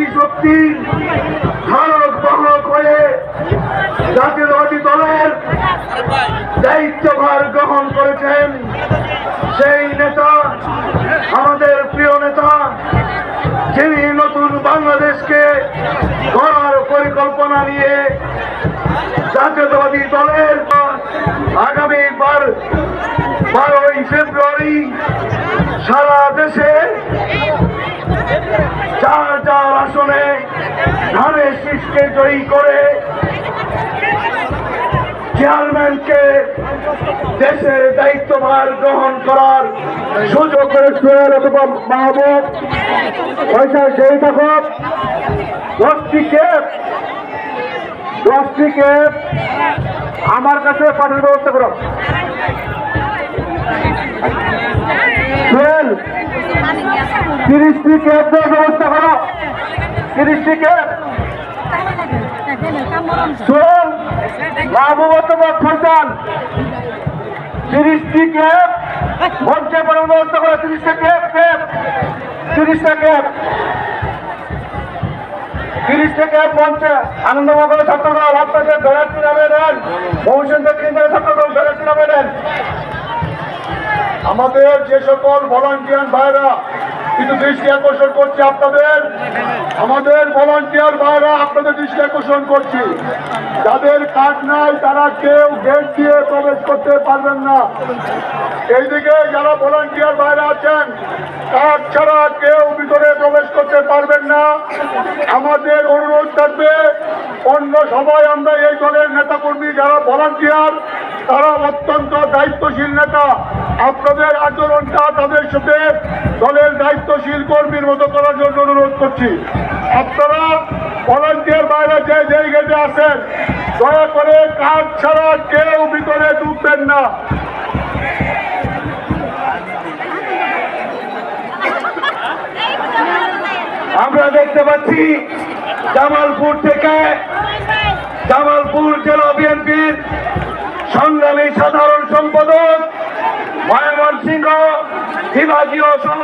নারী শক্তি ধারক বাহক হয়ে জাতীয়তাবাদী দলের দায়িত্বভার গ্রহণ করেছেন সেই নেতা, আমাদের প্রিয় নেতা, যিনি নতুন বাংলাদেশকে গড়ার পরিকল্পনা নিয়ে জাতীয়তাবাদী দলের আগামী 12ই ফেব্রুয়ারি সারা দেশে 4 আসনে ধানের শীষকে জয়ী করে চেয়ারম্যানকে দেশের দায়িত্বভার গ্রহণ করার সুযোগ করেছিলেন। অথবা মাহবুব পয়সা সেই থাকুক 10টি ক্যাব আমার কাছে পাঠানোর ব্যবস্থা করো। 30টি ক্যাব দেওয়ার ব্যবস্থা করো। 30টি ক্যাব সোহেল মাহবুব অথবা ফয়সাল 30টি ক্যাব মঞ্চে পাঠানোর ব্যবস্থা করো। 30টা ক্যাব 30টা ক্যাব মঞ্চে আনন্দমহল ছাত্রদল আপনাদের ব্যানারটি নামে নেন। মৌসুম কেন্দ্রের ছাত্রদল ব্যানারটি নামে নেন। আমাদের যে সকল ভলান্টিয়ার ভাইরা কিন্তু দৃষ্টি আকর্ষণ করছি আমাদের ভলান্টিয়ার ভাইরা আপনাদের দৃষ্টি আকর্ষণ করছি, যাদের কার্ড নাই তারা কেউ গেট দিয়ে প্রবেশ করতে পারবেন না। এইদিকে যারা ভলান্টিয়ার ভাইরা আছেন কার্ড ছাড়া কেউ ভিতরে প্রবেশ করতে পারবেন না। আমাদের অনুরোধ থাকবে অন্য সবাই আমরা এই দলের নেতাকর্মী যারা ভলান্টিয়ার তারা অত্যন্ত দায়িত্বশীল নেতা, আপনাদের আচরণটা তাদের সাথে দলের দায়িত্বশীল কর্মীর মতো করার জন্য অনুরোধ করছি। আপনারা ভলান্টিয়ার বাইরে যেই গেটে আছেন দয়া করে কার্ড ছাড়া কেউ ভিতরে ঢুকবেন না। আমরা দেখতে পাচ্ছি জামালপুর জেলা বিএনপির সংগ্রামী সাধারণ সম্পাদক ময়মনসিংহ বিভাগীয় সহ